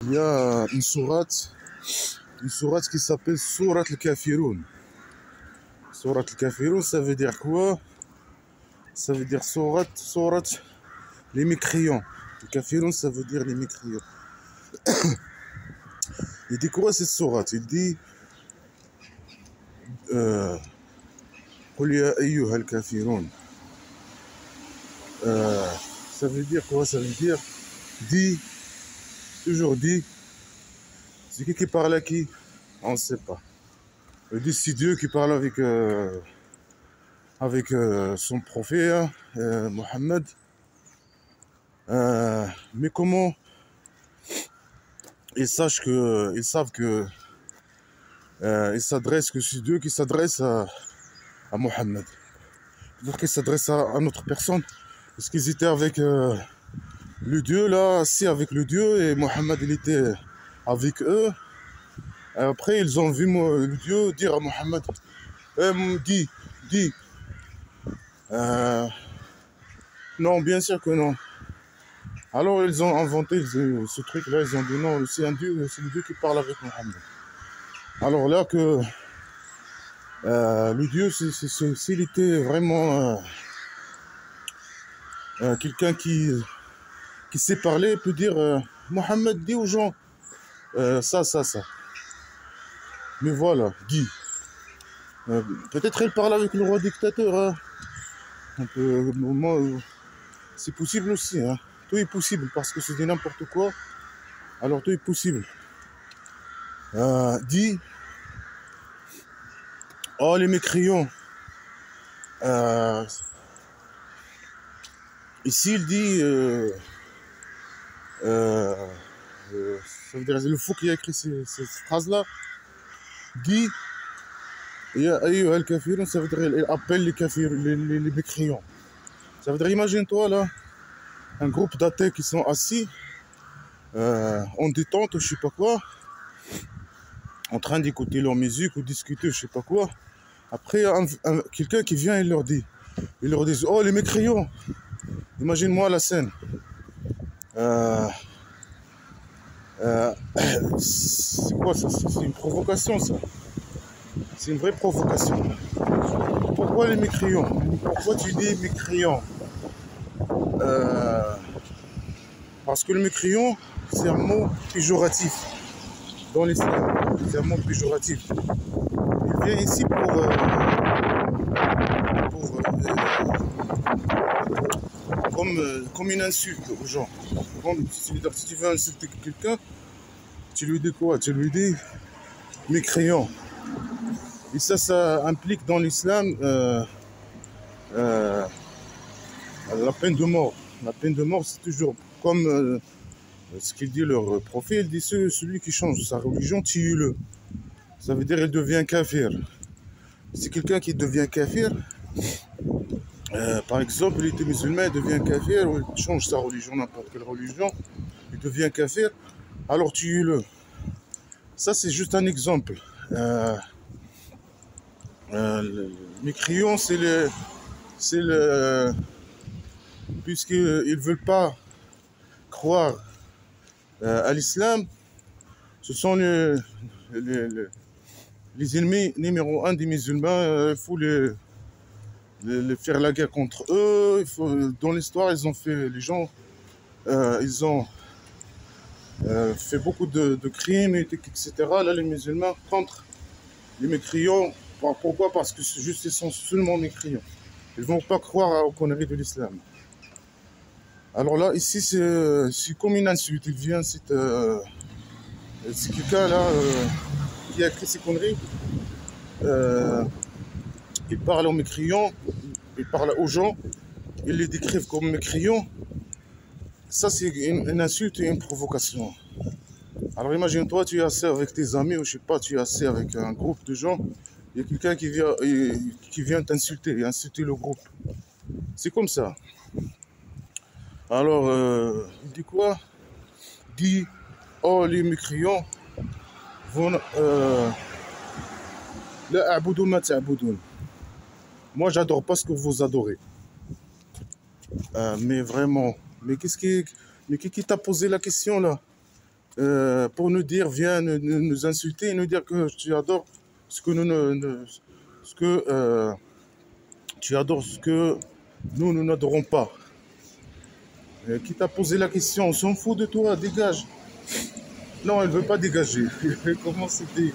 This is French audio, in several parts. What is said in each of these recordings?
Il y a une sourate qui s'appelle Sourate al-Kafiroun. Sourate al-Kafiroun, ça veut dire quoi? Ça veut dire sourate, les mécréants. Le Kafiroun, ça veut dire les mécréants. Il dit quoi cette sourate? Il dit قل يا أيها الكافرون. Ça veut dire quoi? Ça veut dire dit, toujours dit. C'est qui parle à qui? On ne sait pas. Il dit c'est Dieu qui parle avec son prophète, Mohammed. Mais comment ils savent que il s'adresse, que c'est Dieu qui s'adresse à Mohammed. Donc il s'adresse à notre personne. Parce qu'ils étaient avec le Dieu là, assis avec le Dieu, et Mohammed il était avec eux. Et après ils ont vu le Dieu dire à Mohammed, dis. Non, bien sûr que non. Alors ils ont inventé ce truc-là, ils ont dit non, c'est un Dieu, c'est le Dieu qui parle avec Mohammed. Alors là que le Dieu, s'il était vraiment quelqu'un qui sait parler, il peut dire Mohammed, dis aux gens ça. Mais voilà, dis. Peut-être elle parle avec le roi dictateur. Hein. C'est possible aussi. Hein. Tout est possible parce que c'est n'importe quoi. Alors tout est possible. Dis. Oh les mécréants. Ici il dit. Ça veut dire le fou qui a écrit cette phrase-là. Dit. Ya ayyuha al-kafirun, ça veut dire il appelle les kafirs, les mécréants. Ça veut dire imagine-toi là. Un groupe d'athées qui sont assis en détente, je sais pas quoi, en train d'écouter leur musique ou discuter, je sais pas quoi. Après, quelqu'un qui vient et leur dit, oh les mécréants, imagine-moi la scène. C'est quoi ça? C'est une provocation ça. C'est une vraie provocation. Pourquoi les mécréants? Pourquoi tu dis mécréants? Parce que le mécréant, c'est un mot péjoratif dans l'islam. C'est un mot péjoratif. Il vient ici comme une insulte aux gens. Si tu veux insulter quelqu'un, tu lui dis quoi? Tu lui dis mécréant. Et ça implique dans l'islam la peine de mort. La peine de mort, c'est toujours comme ce qu'il dit leur prophète. Il dit celui qui change sa religion, tue-le. Ça veut dire qu'il devient kafir. C'est quelqu'un qui devient kafir. Par exemple, il était musulman, il devient kafir, ou il change sa religion, n'importe quelle religion, il devient kafir, alors tue-le. Ça, c'est juste un exemple. Le mécréant, puisqu'ils ne veulent pas croire à l'islam, ce sont les ennemis numéro 1 des musulmans. Il faut les faire la guerre contre eux. Dans l'histoire, ils ont fait, les gens, ils ont fait beaucoup de crimes, etc. Là, les musulmans contre les mécréants. Pourquoi? Parce que ils sont seulement mécréants. Ils ne vont pas croire aux conneries de l'islam. Alors là, ici, c'est comme une insulte. Il vient, c'est quelqu'un là qui a écrit ces conneries. Il parle aux mécréants, il parle aux gens, ils les décrivent comme mécréants. Ça, c'est une insulte et une provocation. Alors imagine-toi, tu es assis avec tes amis, ou je sais pas, tu es assis avec un groupe de gens, il y a quelqu'un qui vient t'insulter et insulter le groupe. C'est comme ça. Alors, il dit quoi? Il dit, oh les mécréants, la a'budu ma ta'budun. Moi, j'adore pas ce que vous adorez. Mais vraiment, mais qui t'a posé la question là? pour nous dire, viens nous insulter et nous dire que tu adores ce que ce que tu adores ce que nous n'adorons pas. Qui t'a posé la question, on s'en fout de toi, dégage. Non, elle ne veut pas dégager. Comment c'était?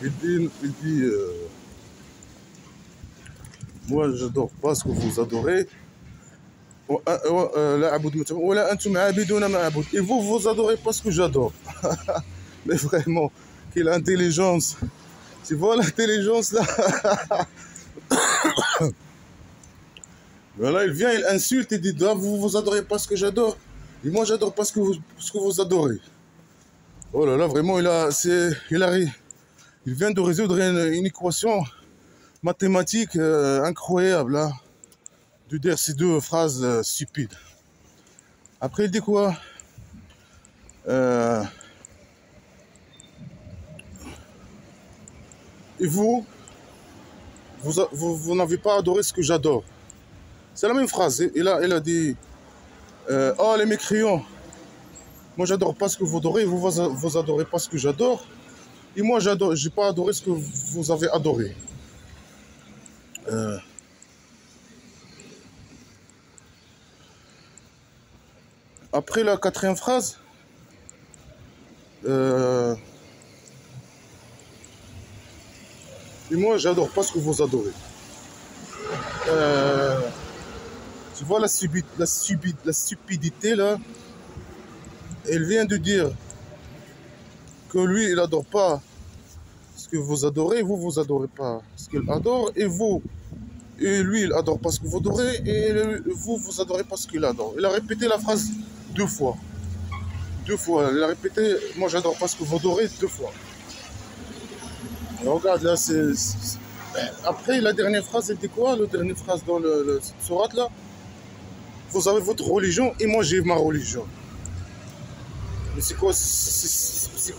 Il dit moi, j'adore pas ce que vous adorez. Et vous, vous adorez pas ce que j'adore. Mais vraiment, quelle intelligence. Tu vois l'intelligence là? Voilà, il vient, il insulte, il dit ah, vous adorez pas ce que j'adore. Et moi, j'adore pas ce que vous adorez. Oh là là, vraiment, il vient de résoudre une équation mathématique incroyable, là, de dire ces deux phrases stupides. Après, il dit quoi? Et vous n'avez pas adoré ce que j'adore. C'est la même phrase. Il a dit oh, les mécréants, moi, j'adore pas ce que vous adorez, vous adorez pas ce que j'adore. Et moi, j'ai pas adoré ce que vous avez adoré. Après la quatrième phrase, et moi, j'adore pas ce que vous adorez. Tu vois la stupidité là. Elle vient de dire que lui, il adore pas ce que vous adorez, vous adorez pas ce qu'il adore, et lui, il adore pas ce que vous adorez, et vous adorez pas ce qu'il adore. Il a répété la phrase deux fois. Deux fois. Il a répété, moi, j'adore pas ce que vous adorez, deux fois. Et regarde, là, Après, la dernière phrase, elle dit quoi? La dernière phrase dans le sourate, là? Vous avez votre religion, et moi, j'ai ma religion. Mais c'est quoi ces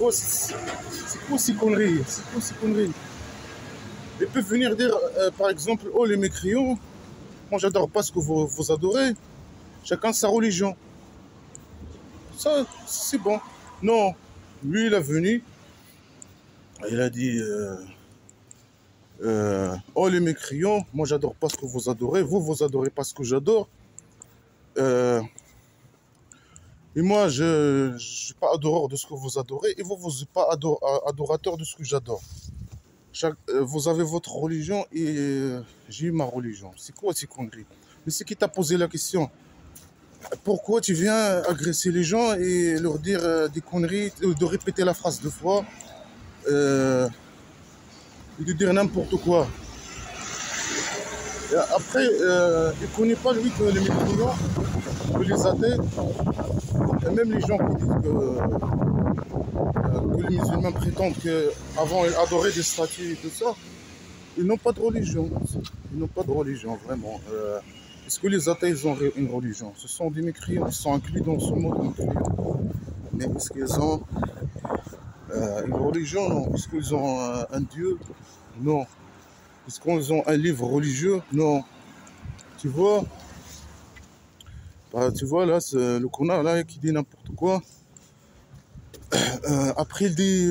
conneries? C'est quoi ces conneries? Ils peuvent venir dire, par exemple, oh les mécréants, moi j'adore pas ce que vous adorez, chacun sa religion. Ça, c'est bon. Non, lui il est venu, il a dit, oh les mécréants, moi j'adore pas ce que vous adorez, vous adorez pas ce que j'adore. Et moi, je ne suis pas adoreur de ce que vous adorez, et vous n'êtes pas adorateur de ce que j'adore. Vous avez votre religion et j'ai ma religion. C'est quoi ces conneries? Mais c'est qui t'a posé la question? Pourquoi tu viens agresser les gens et leur dire des conneries, de répéter la phrase deux fois, et de dire n'importe quoi? Et après, il ne connaît pas lui que les mécréants, que les athées, et même les gens qui disent que les musulmans prétendent qu'avant ils adoraient des statues et tout ça, ils n'ont pas de religion. Ils n'ont pas de religion, vraiment. Est-ce que les athées ils ont une religion? Ce sont des mécréants, ils sont inclus dans ce monde de mécréants. Mais est-ce qu'ils ont une religion? Non. Est-ce qu'ils ont un Dieu? Non. Est-ce qu'ils ont un livre religieux? Non. Tu vois? Tu vois là, c'est le connard là qui dit n'importe quoi. Après il dit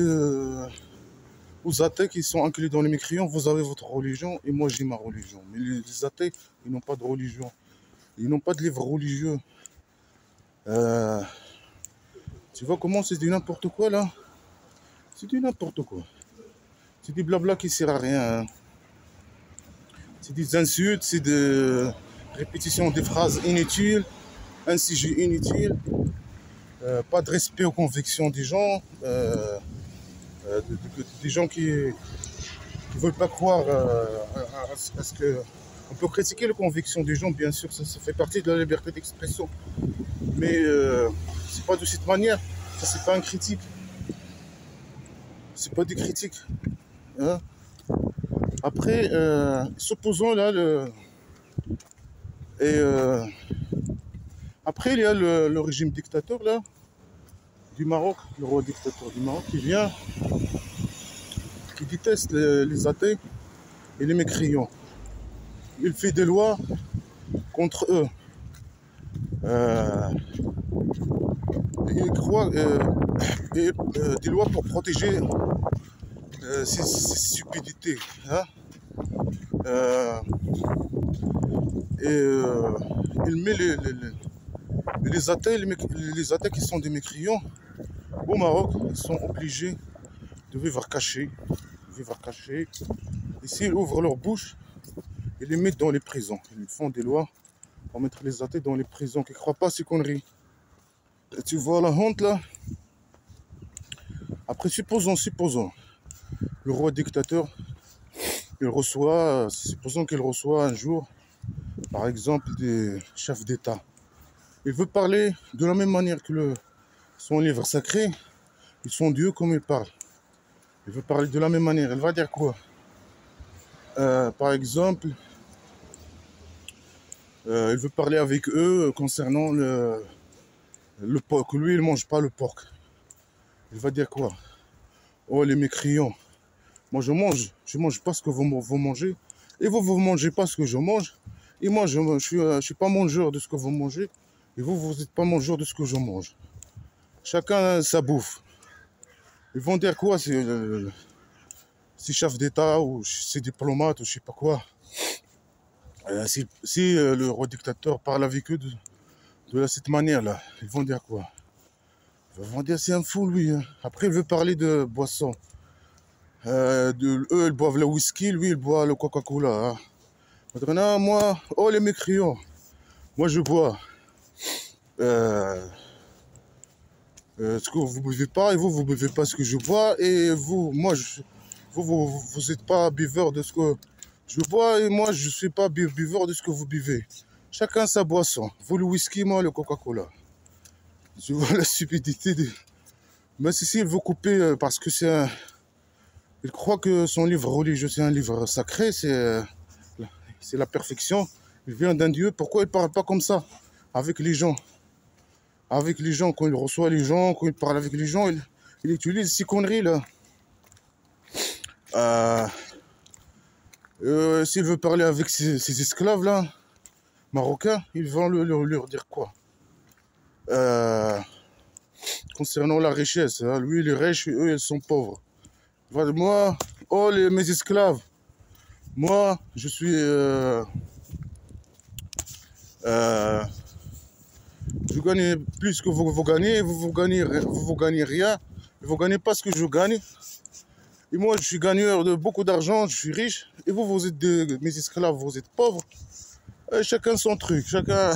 aux athées qui sont inclus dans les mécréants, vous avez votre religion et moi j'ai ma religion. Mais les athées, ils n'ont pas de religion. Ils n'ont pas de livre religieux. Tu vois comment c'est du n'importe quoi là? C'est du n'importe quoi. C'est du blabla qui sert à rien. Hein. C'est des insultes, c'est des répétitions des phrases inutiles, un sujet inutile, pas de respect aux convictions des gens, des gens qui ne veulent pas croire à ce que... On peut critiquer les convictions des gens, bien sûr, ça fait partie de la liberté d'expression. Mais c'est pas de cette manière, ça c'est pas un critique. C'est pas des critiques. Hein. Après, supposons là après il y a le régime dictateur là du Maroc, le roi dictateur du Maroc qui vient, qui déteste les athées et les mécréants. Il fait des lois contre eux. il croit des lois pour protéger ces stupidités. Hein. Euh, il met les athées, les athées qui sont des mécréants au Maroc, ils sont obligés de vivre cachés. Et s'ils ouvrent leur bouche, ils les mettent dans les prisons. Ils font des lois pour mettre les athées dans les prisons qui ne croient pas à ces conneries. Et tu vois la honte là? Après, supposons, le roi dictateur, supposons qu'il reçoit un jour, par exemple, des chefs d'État. Il veut parler de la même manière que son livre sacré, ils sont Dieu comme il parle. Il veut parler de la même manière. Il va dire quoi? Par exemple, il veut parler avec eux concernant le porc. Lui, il ne mange pas le porc. Il va dire quoi? Oh, les mécréants. Moi, je mange pas ce que vous mangez. Et vous mangez pas ce que je mange. Et moi, je suis pas mangeur de ce que vous mangez. Et vous n'êtes pas mangeur de ce que je mange. Chacun sa bouffe. Ils vont dire quoi? Si chef d'État ou si diplomate ou je sais pas quoi. Si le roi dictateur parle avec eux de cette manière-là, ils vont dire quoi? Ils vont dire c'est un fou lui. Hein. Après, il veut parler de boissons. Eux, ils boivent le whisky, lui, il boit le Coca-Cola. Hein. Maintenant, moi, oh les mécréants, moi je bois ce que vous buvez pas, et vous buvez pas ce que je bois, et vous n'êtes pas buveur de ce que je bois, et moi je suis pas buveur de ce que vous buvez. Chacun sa boisson. Vous le whisky, moi le Coca-Cola. Je vois la stupidité de... Mais si il veut couper parce que il croit que son livre religieux c'est un livre sacré, c'est la perfection. Il vient d'un Dieu. Pourquoi il ne parle pas comme ça avec les gens? Avec les gens, quand il reçoit les gens, quand il parle avec les gens, il utilise ces conneries là. S'il veut parler avec ces esclaves là, marocains, ils vont leur dire quoi? Concernant la richesse, hein, lui il est riche et eux ils sont pauvres. Moi, oh mes esclaves, moi je suis je gagne plus que vous gagnez, vous gagnez rien, vous gagnez pas ce que je gagne. Et moi je suis gagneur de beaucoup d'argent, je suis riche, et vous êtes mes esclaves, vous êtes pauvres. Et chacun son truc, chacun.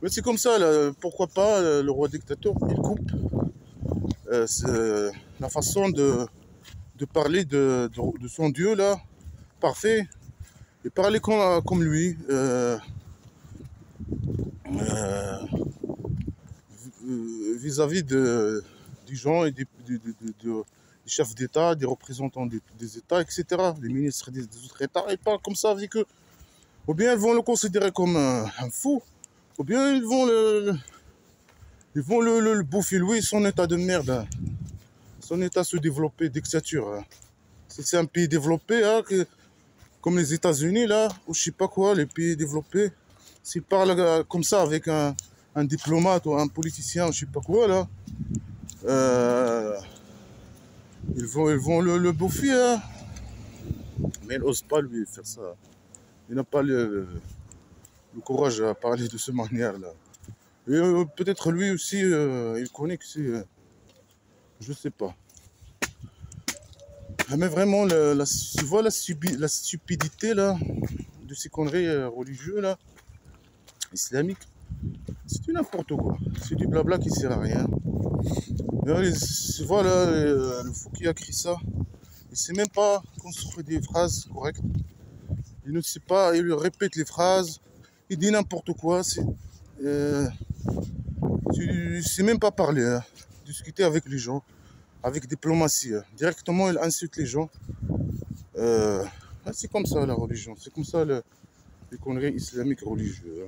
Mais c'est comme ça, là. Pourquoi pas le roi dictateur, il coupe la façon de parler de son Dieu là, parfait, et parler comme lui, vis-à-vis des gens et des chefs d'État, des représentants des États, etc. Les ministres des autres États, ils parlent comme ça avec eux. Ou bien ils vont le considérer comme un fou, ou bien ils vont le bouffer, lui, son état de merde. Hein. Son état se développer, dictature. Hein. C'est un pays développé, hein, comme les États-Unis, là, ou je sais pas quoi, les pays développés. S'ils parlent comme ça avec un diplomate ou un politicien, je sais pas quoi, là, ils vont le bouffer. Hein. Mais il n'ose pas lui faire ça. Il n'a pas le courage à parler de cette manière-là. Et peut-être lui aussi, il connaît que c'est... je sais pas. Mais vraiment, tu vois la stupidité là, de ces conneries religieuses là, islamiques. C'est du n'importe quoi. C'est du blabla qui sert à rien. Tu vois là, le fou qui a écrit ça, il ne sait même pas construire des phrases correctes. Il ne sait pas, il répète les phrases, il dit n'importe quoi. Tu ne sais même pas parler, hein. Discuter avec les gens, avec diplomatie. Hein. Directement, il insulte les gens. C'est comme ça la religion, c'est comme ça les conneries islamiques religieuses.